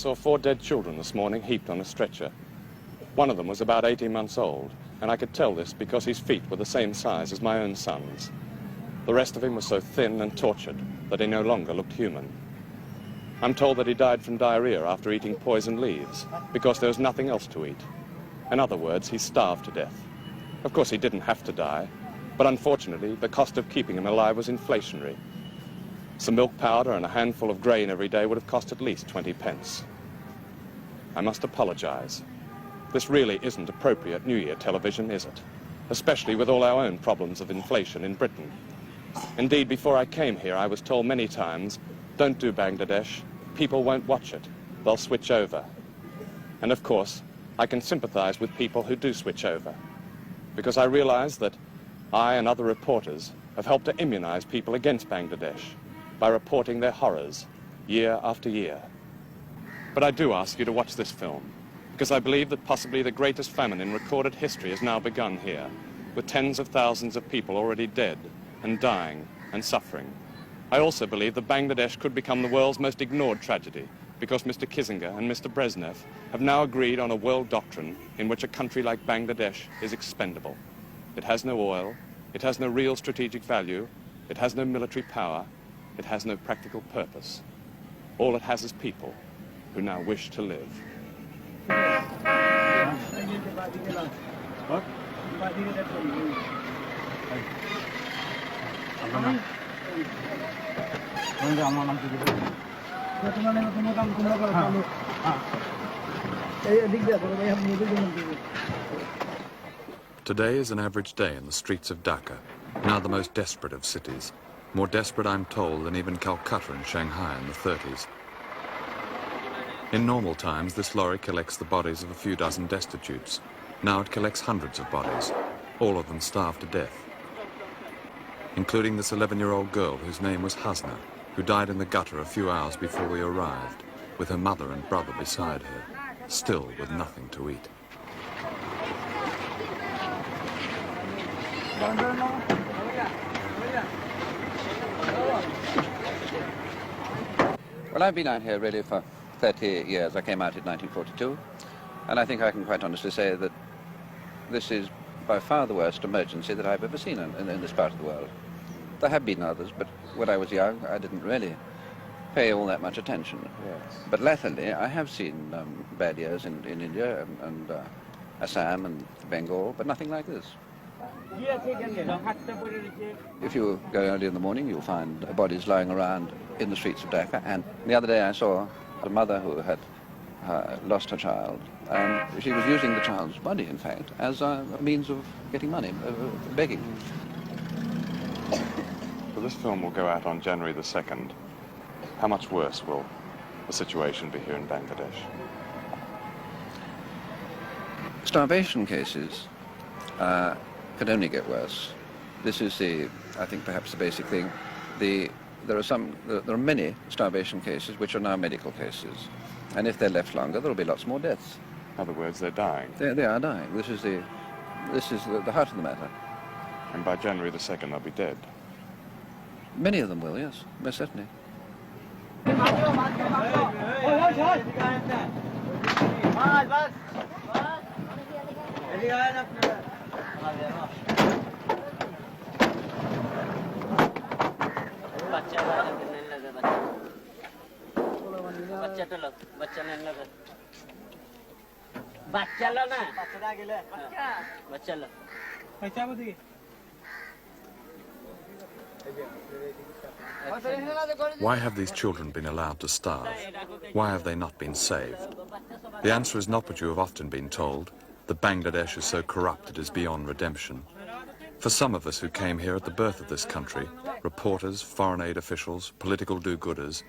saw 4 dead children this morning heaped on a stretcher. One of them was about 18 months old, and I could tell this because his feet were the same size as my own son's. The rest of him was so thin and tortured that he no longer looked human. I'm told that he died from diarrhea after eating poison leaves, because there was nothing else to eat. In other words, he starved to death. Of course, he didn't have to die, but unfortunately, the cost of keeping him alive was inflationary. Some milk powder and a handful of grain every day would have cost at least 20 pence. I must apologize. This really isn't appropriate New Year television, is it? Especially with all our own problems of inflation in Britain. Indeed, before I came here, I was told many times, don't do Bangladesh, people won't watch it, they'll switch over. And of course, I can sympathize with people who do switch over, because I realize that I and other reporters have helped to immunize people against Bangladesh by reporting their horrors year after year. But I do ask you to watch this film, because I believe that possibly the greatest famine in recorded history has now begun here, with tens of thousands of people already dead and dying and suffering. I also believe that Bangladesh could become the world's most ignored tragedy, because Mr. Kissinger and Mr. Brezhnev have now agreed on a world doctrine in which a country like Bangladesh is expendable. It has no oil, it has no real strategic value, it has no military power, it has no practical purpose. All it has is people who now wish to live. Today is an average day in the streets of Dhaka, now the most desperate of cities. More desperate, I'm told, than even Calcutta and Shanghai in the 30s. In normal times, this lorry collects the bodies of a few dozen destitutes. Now it collects hundreds of bodies, all of them starved to death, including this 11-year-old girl whose name was Hasna, who died in the gutter a few hours before we arrived, with her mother and brother beside her, still with nothing to eat. Well, I've been out here really for 30 years. I came out in 1942, and I think I can quite honestly say that this is by far the worst emergency that I've ever seen in this part of the world. There have been others, but when I was young, I didn't really pay all that much attention. Yes. But latterly, I have seen bad years in India and Assam and Bengal, but nothing like this. If you go early in the morning, you'll find bodies lying around in the streets of Dhaka. And the other day I saw a mother who had lost her child, and she was using the child's body, in fact, as a means of getting money, begging. So this film will go out on January the 2nd. How much worse will the situation be here in Bangladesh? Starvation cases could only get worse. This is I think perhaps the basic thing. There are many starvation cases which are now medical cases, and if they're left longer, there will be lots more deaths. In other words, they're dying. They are dying. This is the heart of the matter. And by January the 2nd, they'll be dead. Many of them will, yes, most certainly. Why have these children been allowed to starve? Why have they not been saved? The answer is not what you have often been told, that Bangladesh is so corrupt it is beyond redemption. For some of us who came here at the birth of this country, reporters, foreign aid officials, political do-gooders,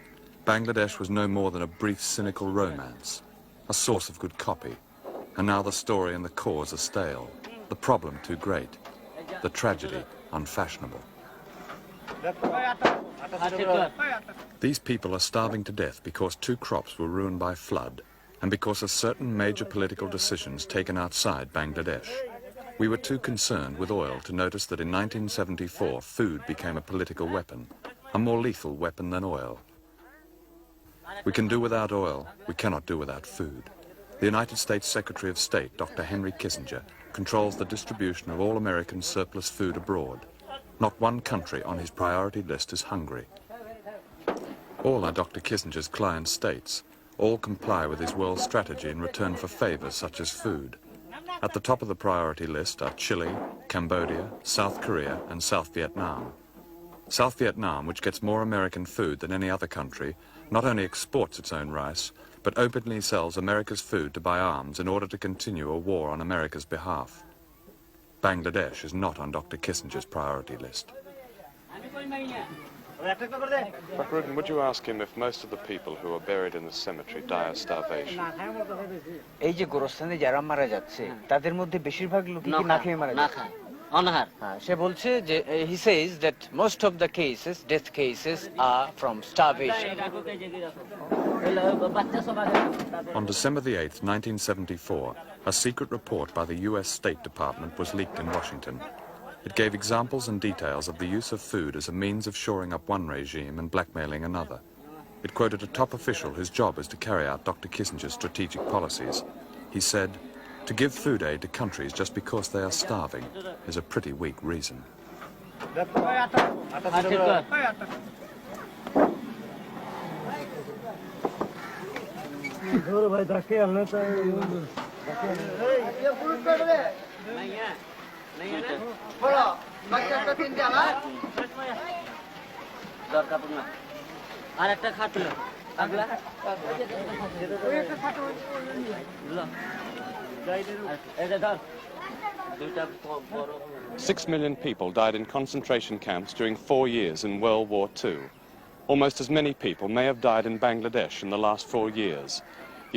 Bangladesh was no more than a brief cynical romance, a source of good copy. And now the story and the cause are stale, the problem too great, the tragedy unfashionable. These people are starving to death because 2 crops were ruined by flood and because of certain major political decisions taken outside Bangladesh. We were too concerned with oil to notice that in 1974 food became a political weapon, a more lethal weapon than oil. We can do without oil, we cannot do without food. The United States Secretary of State, Dr. Henry Kissinger, controls the distribution of all American surplus food abroad. Not one country on his priority list is hungry. All are Dr. Kissinger's client states. All comply with his world strategy in return for favors such as food. At the top of the priority list are Chile, Cambodia, South Korea, and South Vietnam. South Vietnam, which gets more American food than any other country, not only exports its own rice, but openly sells America's food to buy arms in order to continue a war on America's behalf. Bangladesh is not on Dr. Kissinger's priority list. Fakhruddin, would you ask him if most of the people who are buried in the cemetery die of starvation? এই যে গোরস্থানে যারা মারা যাচ্ছে তাদের মধ্যে বেশিরভাগ লোকই কি না খেয়ে মারা যাচ্ছে অনাহার সে বলছে যে he says that most of the cases death cases are from starvation. On December the 8th, 1974, a secret report by the US State Department was leaked in Washington. It gave examples and details of the use of food as a means of shoring up one regime and blackmailing another. It quoted a top official whose job is to carry out Dr. Kissinger's strategic policies. He said, "To give food aid to countries just because they are starving is a pretty weak reason." আরেকটা খাটলো আগলা 6 million people died in concentration camps during 4 years in World War II. Almost as many people may have died in Bangladesh in the last 4 years.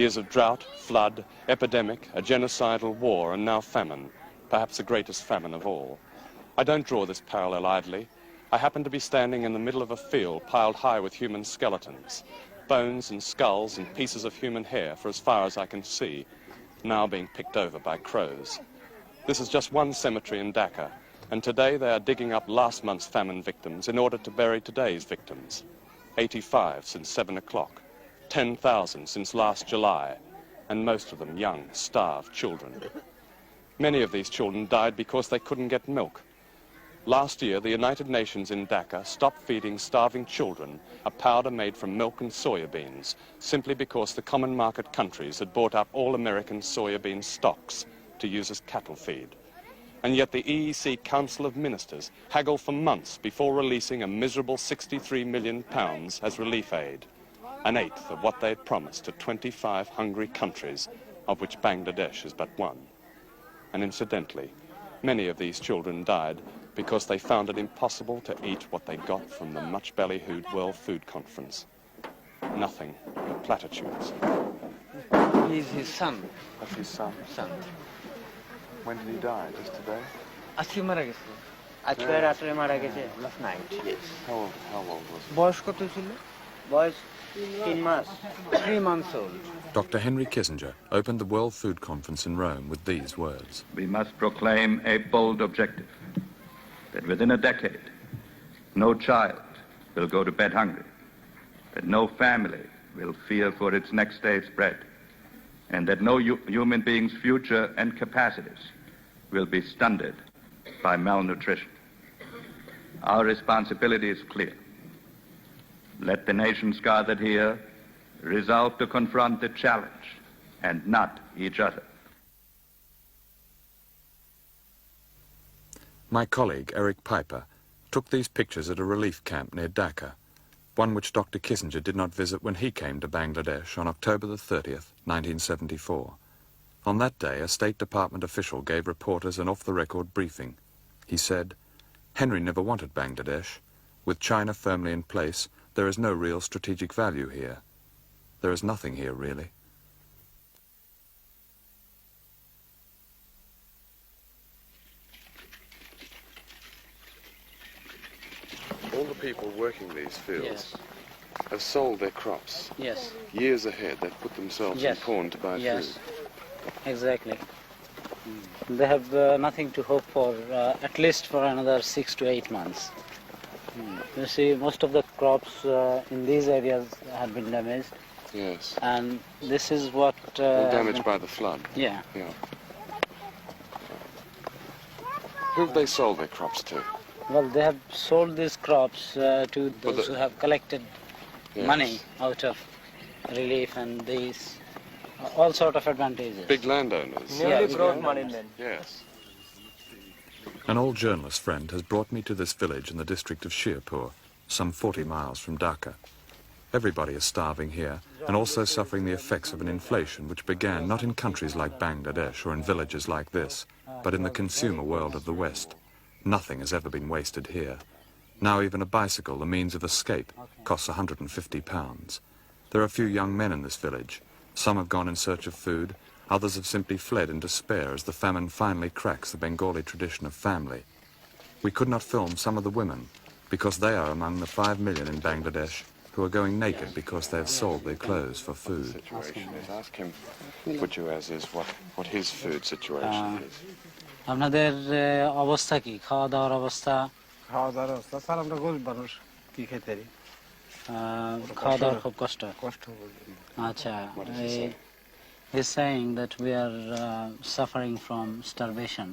Years of drought, flood, epidemic, a genocidal war, and now famine, perhaps the greatest famine of all. I don't draw this parallel idly. I happen to be standing in the middle of a field piled high with human skeletons, bones and skulls and pieces of human hair for as far as I can see, now being picked over by crows. This is just one cemetery in Dhaka, and today they are digging up last month's famine victims in order to bury today's victims. 85 since 7 o'clock, 10,000 since last July, and most of them young, starved children. Many of these children died because they couldn't get milk. Last year, the United Nations in Dhaka stopped feeding starving children a powder made from milk and soya beans, simply because the common market countries had bought up all American soya bean stocks to use as cattle feed. And yet the EEC Council of Ministers haggled for months before releasing a miserable £63 million as relief aid, an eighth of what they had promised to 25 hungry countries, of which Bangladesh is but one. And incidentally, many of these children died because they found it impossible to eat what they got from the much-ballyhooed World Food Conference. Nothing but platitudes. He's his son. That's his son. When did he die? Just today? আজকে মারা গেছে আজকে রাতে মারা গেছে last night. Yes. How old was he? বয়স কত ছিল বয়স 3 মাস 3 months old. Dr. Henry Kissinger opened the World Food Conference in Rome with these words. We must proclaim a bold objective that within a decade, no child will go to bed hungry, that no family will fear for its next day's bread, and that no human being's future and capacities will be stunted by malnutrition. Our responsibility is clear. Let the nations gathered here resolve to confront the challenge and not each other. My colleague, Eric Piper, took these pictures at a relief camp near Dhaka, one which Dr. Kissinger did not visit when he came to Bangladesh on October the 30th, 1974. On that day, a State Department official gave reporters an off-the-record briefing. He said, "Henry never wanted Bangladesh. With China firmly in place, there is no real strategic value here. There is nothing here, really." All the people working these fields Yes. have sold their crops. Yes. Years ahead, they've put themselves in Yes. pawn to buy Yes. food. Exactly. They have nothing to hope for at least for another 6 to 8 months. You see, most of the crops in these areas have been damaged. Yes. And this is what... All damaged by the flood. Yeah. Yeah. Who have they sold their crops to? Well, they have sold these crops to those who have collected Yes. money out of relief and these all sort of advantages. Big landowners. Yeah, growth money then. Yes. An old journalist friend has brought me to this village in the district of Shirpur, some 40 miles from Dhaka. Everybody is starving here and also suffering the effects of an inflation which began not in countries like Bangladesh or in villages like this, but in the consumer world of the West. Nothing has ever been wasted here. Now even a bicycle, the means of escape, costs £150. There are a few young men in this village. Some have gone in search of food, others have simply fled in despair as the famine finally cracks the Bengali tradition of family. We could not film some of the women because they are among the 5 million in Bangladesh who are going naked because they have sold their clothes for food. Situation is. Ask him, Butchu as is, what his food situation is. আপনাদের অবস্থা কি খাওয়া দাওয়ার অবস্থা খাওয়া দাওয়ার অবস্থা sir আমরা গরিব মানুষ কি খেতে পারি খাওয়া দাওয়ার খুব কষ্ট কষ্ট করি আচ্ছা he's saying that we are suffering from starvation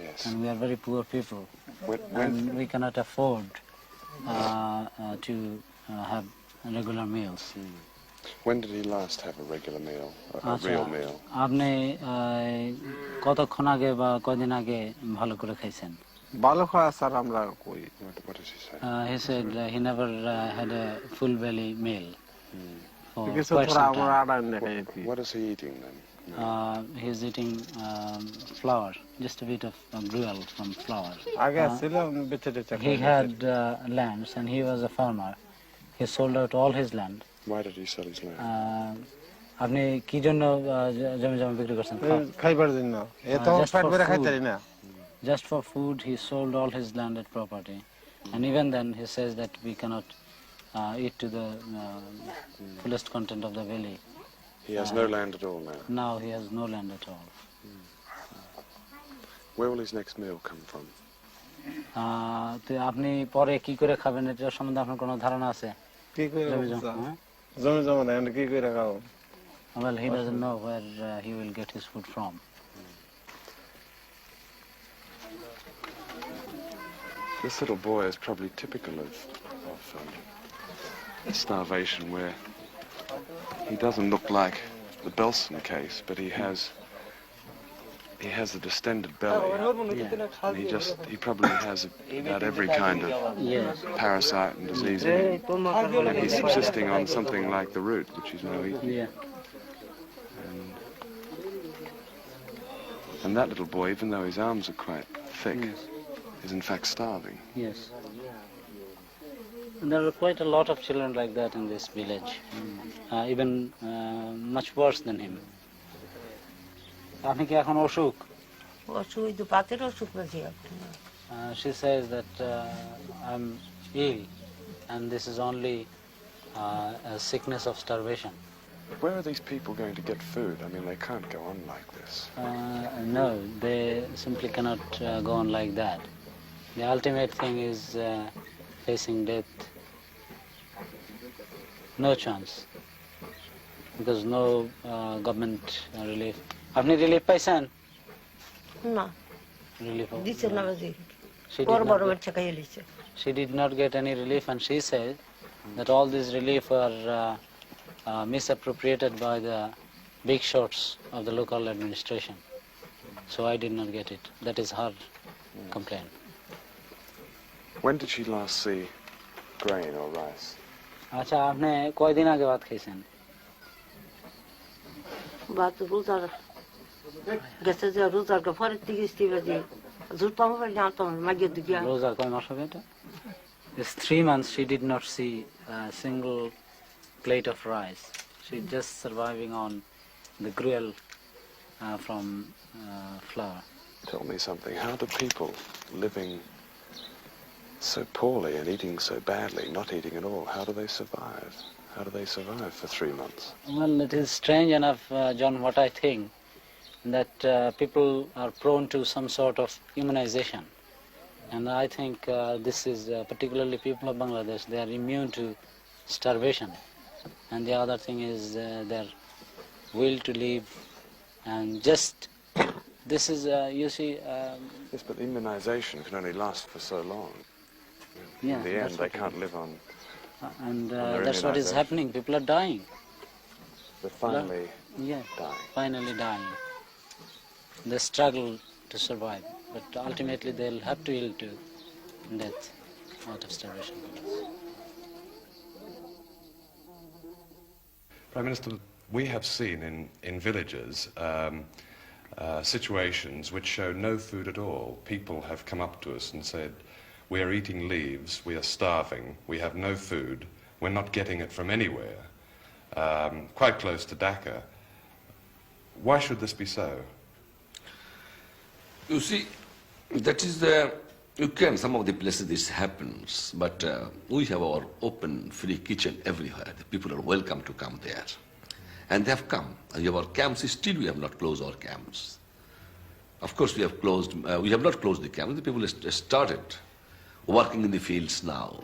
Yes. and we are very poor people When, and we cannot afford to have regular meals. when did he last have a regular meal, a আচ্ছা real meal? আপনি কতক্ষণ আগে বা কদিন আগে ভালো করে খাইছেন? ভালো খাওয়া স্যার আমরা কই What does he say? He said he never had a full belly meal for কিছু quite থোড়া some আমরা time. আড়াই না খাইছি What is he eating then? He's eating flour, just a bit of gruel from flour. আগে ছিলাম বেঁচে টেচে He had lands and he was a farmer. He sold out all his land. Why did he sell his land? আপনি কি জন্য জমি জমি বিক্রি করছেন? খাইবার জন্য এ তো Just পেট for ভরে food. খাইতে পারি না Just for food, he sold all his landed property. And even then, he says that we cannot eat to the fullest content of the belly. He has no land at all now. Now he has no land at all. Where will his next meal come from? তো আপনি পরে কি করে খাবেন এটার সম্বন্ধে আপনার কোনো ধারণা আছে? কি করে জমি জমা, হ্যাঁ? জমি জমা দেয় কি করে খাও Well, he doesn't know where he will get his food from. This little boy is probably typical of starvation, where he doesn't look like the Belson case, but he has a distended belly. And he probably has about every kind of Yes. parasite and disease in him. And he's subsisting on something like the root, which he's now eating. Yeah. And that little boy, even though his arms are quite thick, is in fact starving. Yes. And there are quite a lot of children like that in this village, even much worse than him. আপনি কি এখন অসুখ? অসুখ পাতের অসুখ বেশি She says that I'm ill and this is only a sickness of starvation. Where are these people going to get food? I mean, they can't go on like this. No, they simply cannot go on like that. The ultimate thing is facing death. No chance. Because no government relief. আপনি relief পাইছেন? না Relief. দিচ্ছে না বাজি She did বড় not বড় get- বাচ্চা খাইয়ে লিছে She did not get any relief, and she said that all these relief are misappropriated by the big shots of the local administration. So I did not get it. That is her complaint. When did she last see grain or rice? আচ্ছা আপনি কয়দিন আগে ভাত খাইছেন? বাত রোজার গেছে যে রোজার পরের দিকে ইস্তি বাজি জুতাম বলে জানতাম মাগিয়ে দিকে রোজার কয় মাস হবে এটা? It's 3 months she did not see a single plate of rice. She's just surviving on the gruel from flour. Tell me something. How do people living so poorly and eating so badly, not eating at all, how do they survive? How do they survive for 3 months? Well, it is strange enough, John, what I think, that people are prone to some sort of immunization. And I think this is particularly people of Bangladesh, they are immune to starvation. and the other thing is their will to live, and just this is you see. Yes, but immunization can only last for so long. Yeah, In the end, that's they what can't live on. and their that's what is immunization. happening. People are dying. They're finally Yeah, dying. finally dying. They struggle to survive, but ultimately they'll have to yield to death out of starvation. Prime Minister, we have seen in villages situations which show no food at all. People have come up to us and said, we are eating leaves, we are starving, we have no food, we're not getting it from anywhere, quite close to Dhaka. Why should this be so? You see, that is some of the places this happens, but we have our open, free kitchen everywhere. The people are welcome to come there. And they have come. And we have our camps, still we have not closed our camps. Of course, we have not closed the camps. The people have started working in the fields now.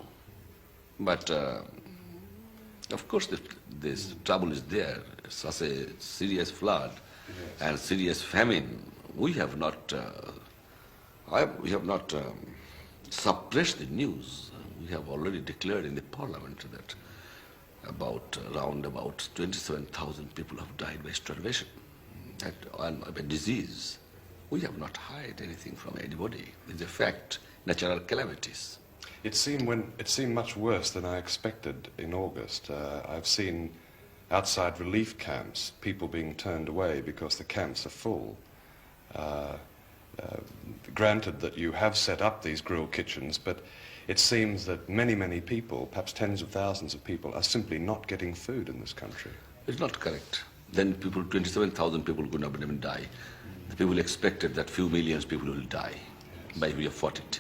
But, of course, this trouble is there. Such a serious flood and serious famine. We have not suppressed the news. We have already declared in the parliament that around 27,000 people have died by starvation and by disease. We have not hid anything from anybody. It's a fact, natural calamities. It seemed much worse than I expected in August. I've seen outside relief camps, people being turned away because the camps are full. Granted that you have set up these grill kitchens, but it seems that many, many people, perhaps tens of thousands of people, are simply not getting food in this country. It's not correct. Then 27,000 people could not even die. The people expected that few millions people will die, but we have fought it.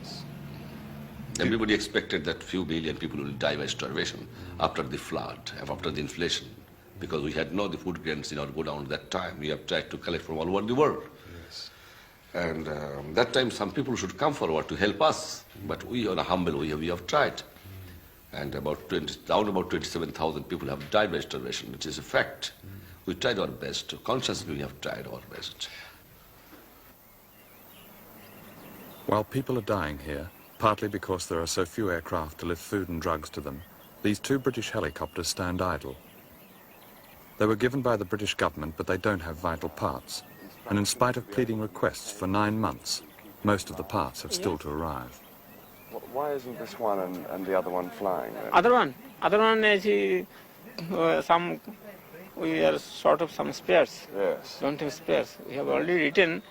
Yes. Everybody expected that few million people will die by starvation after the flood, after the inflation, because we had no the food grains in our godown at that time. We have tried to collect from all over the world. Yes. And that time some people should come forward to help us, but we on a humble way, we have tried. And around about 27,000 people have died by starvation, which is a fact. We tried our best, consciously we have tried our best. While people are dying here, partly because there are so few aircraft to lift food and drugs to them, these two British helicopters stand idle. They were given by the British government, but they don't have vital parts. And in spite of pleading requests for 9 months, most of the parts have still to arrive. Why isn't this one and the other one flying then? Other one is we are short of some spares. Yes. Don't have spares. We have already written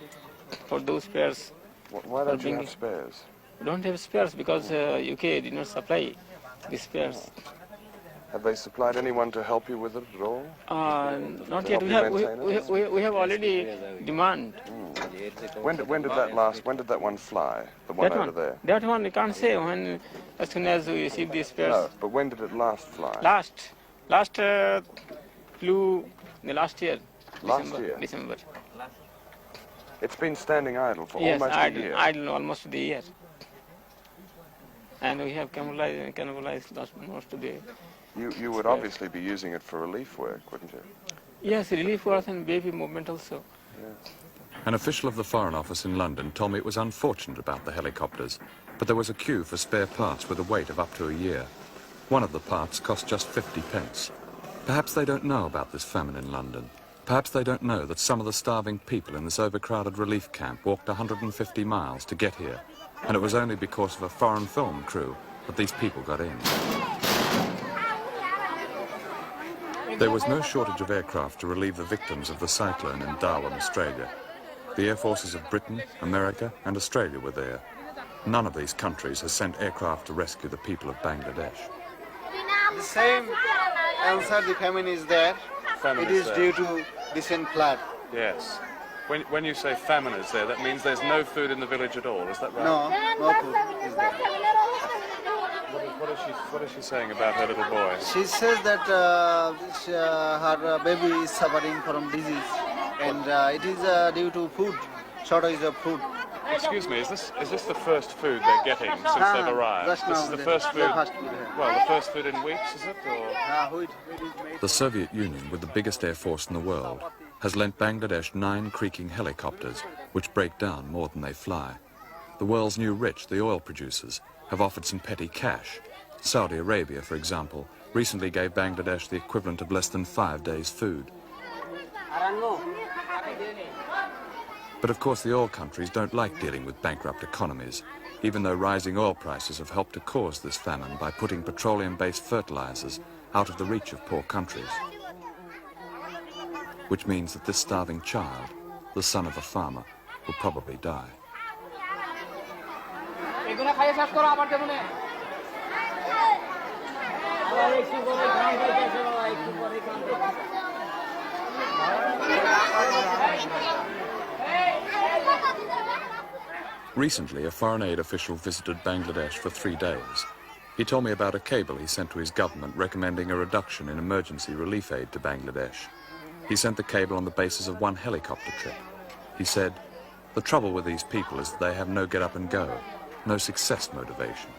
for those spares. Why don't you have spares? We don't have spares because UK did not supply the spares. Have they supplied anyone to help you with it at all? Not To yet. help you maintain it? We have already demand. When did that last? When did that one fly? The one over there. That one we can't say when as soon as we receive the spares. No, but when did it last fly? Last flew the last year. December. It's been standing idle for almost a year. Idle almost the year. And we have cannibalized most of the. You would obviously be using it for relief work, wouldn't you? Yes, relief work and baby movement also. Yes. An official of the Foreign Office in London told me it was unfortunate about the helicopters, but there was a queue for spare parts with a wait of up to a year. One of the parts cost just 50 pence. Perhaps they don't know about this famine in London. Perhaps they don't know that some of the starving people in this overcrowded relief camp walked 150 miles to get here, and it was only because of a foreign film crew that these people got in. There was no shortage of aircraft to relieve the victims of the cyclone in Darwin, Australia. The air forces of Britain, America and Australia were there. None of these countries has sent aircraft to rescue the people of Bangladesh. The same answer, the famine is there. It is due to recent flood. Yes. When you say famine is there, that means there's no food in the village at all, is that right? No food is there. What is she saying about her little boy? She says that her baby is suffering from disease, and it is due to food, shortage of food. Excuse me, is this the first food they're getting since they've arrived? Just This now, is the the first food. first food, yeah. Well, the first food in weeks, is it? Or Wheat is made. The Soviet Union, with the biggest air force in the world, has lent Bangladesh 9 creaking helicopters, which break down more than they fly. The world's new rich, the oil producers, have offered some petty cash. Saudi Arabia, for example, recently gave Bangladesh the equivalent of less than 5 days' food. But of course the oil countries don't like dealing with bankrupt economies, even though rising oil prices have helped to cause this famine by putting petroleum-based fertilizers out of the reach of poor countries. Which means that this starving child, the son of a farmer, will probably die. Recently, a foreign aid official visited Bangladesh for 3 days. He told me about a cable he sent to his government recommending a reduction in emergency relief aid to Bangladesh. He sent the cable on the basis of 1 helicopter trip. He said, "The trouble with these people is that they have no get up and go, no success motivation."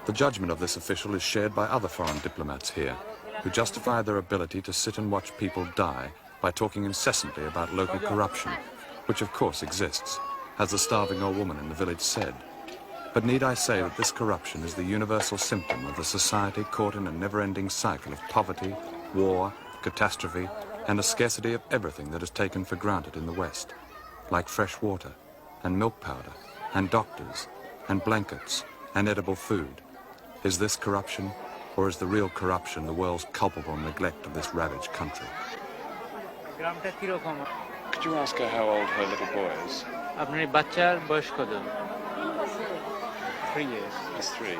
The judgment of this official is shared by other foreign diplomats here, who justify their ability to sit and watch people die by talking incessantly about local corruption, which of course exists, as the starving old woman in the village said. But need I say that this corruption is the universal symptom of a society caught in a never-ending cycle of poverty, war, catastrophe, and a scarcity of everything that is taken for granted in the West, like fresh water, and milk powder, and doctors, and blankets, and edible food. Is this corruption, or is the real corruption the world's culpable neglect of this ravaged country? could you ask her how old her little boy is? আপনার এই বাচ্চার বয়স কত? 3 years. He's 3.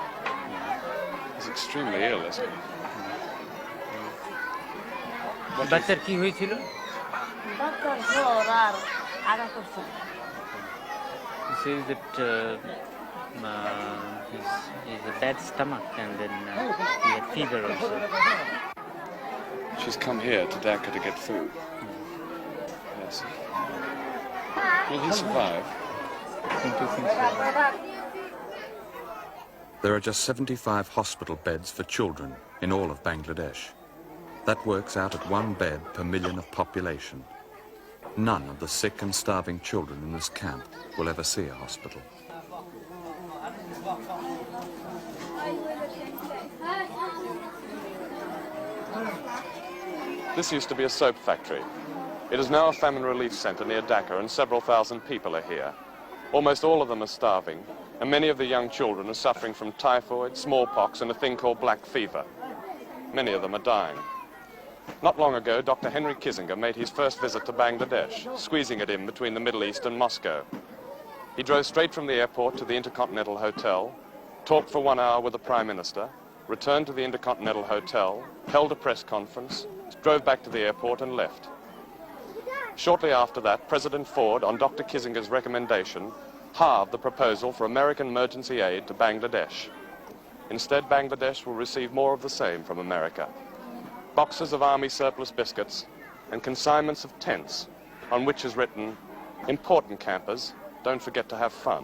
He's extremely ill, isn't he? বাচ্চার কি হয়েছিল? Doctor জ্বর আর আগা করছে। He says that he's a bad stomach and then he had fever also. She's come here to Dhaka to get food. Yes. Will he survive? There are just 75 hospital beds for children in all of Bangladesh. That works out at 1 bed per million of population. None of the sick and starving children in this camp will ever see a hospital. This used to be a soap factory. It is now a famine relief center near Dhaka, and several thousand people are here. Almost all of them are starving, and many of the young children are suffering from typhoid, smallpox, and a thing called black fever. Many of them are dying. Not long ago, Dr. Henry Kissinger made his first visit to Bangladesh, squeezing it in between the Middle East and Moscow. He drove straight from the airport to the Intercontinental Hotel, talked for 1 hour with the Prime Minister, returned to the Intercontinental Hotel, held a press conference, drove back to the airport and left. Shortly after that, President Ford, on Dr. Kissinger's recommendation, halved the proposal for American emergency aid to Bangladesh. Instead, Bangladesh will receive more of the same from America. Boxes of army surplus biscuits and consignments of tents on which is written, "Important campers, don't forget to have fun."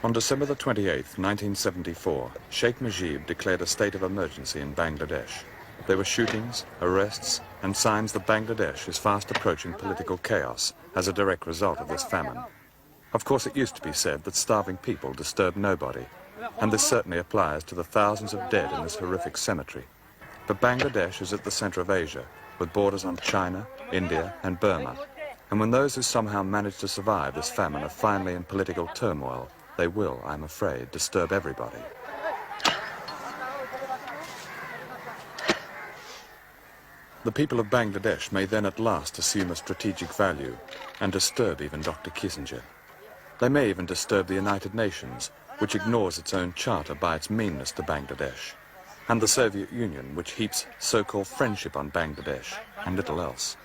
On December the 28th, 1974, Sheikh Mujib declared a state of emergency in Bangladesh. There were shootings, arrests, and signs that Bangladesh is fast approaching political chaos as a direct result of this famine. Of course, it used to be said that starving people disturb nobody, and this certainly applies to the thousands of dead in this horrific cemetery. But Bangladesh is at the center of Asia, with borders on China, India, and Burma. And when those who somehow manage to survive this famine are finally in political turmoil, they will, I'm afraid, disturb everybody. The people of Bangladesh may then at last assume a strategic value and disturb even Dr. Kissinger. They may even disturb the United Nations, which ignores its own charter by its meanness to Bangladesh, and the Soviet Union, which heaps so-called friendship on Bangladesh and little else,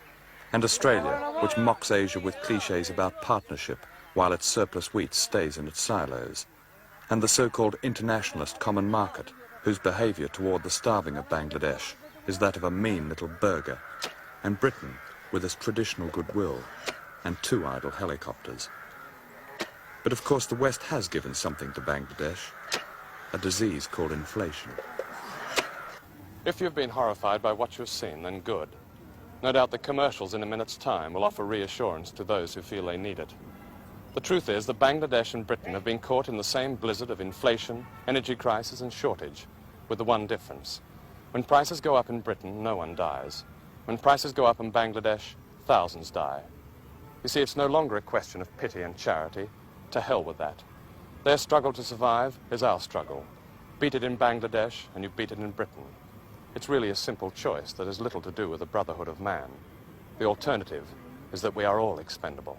and Australia, which mocks Asia with cliches about partnership while its surplus wheat stays in its silos, and the so-called internationalist common market, whose behaviour toward the starving of Bangladesh is that of a mean little burger, and Britain with its traditional goodwill and 2 idle helicopters. But of course the West has given something to Bangladesh, a disease called inflation. If you've been horrified by what you've seen, then good. No doubt the commercials in a minute's time will offer reassurance to those who feel they need it. The truth is that Bangladesh and Britain have been caught in the same blizzard of inflation, energy crisis and shortage, with the one difference. When prices go up in Britain, no one dies. When prices go up in Bangladesh, thousands die. You see, it's no longer a question of pity and charity. To hell with that. Their struggle to survive is our struggle. Beat it in Bangladesh and you beat it in Britain. It's really a simple choice that has little to do with the brotherhood of man. The alternative is that we are all expendable.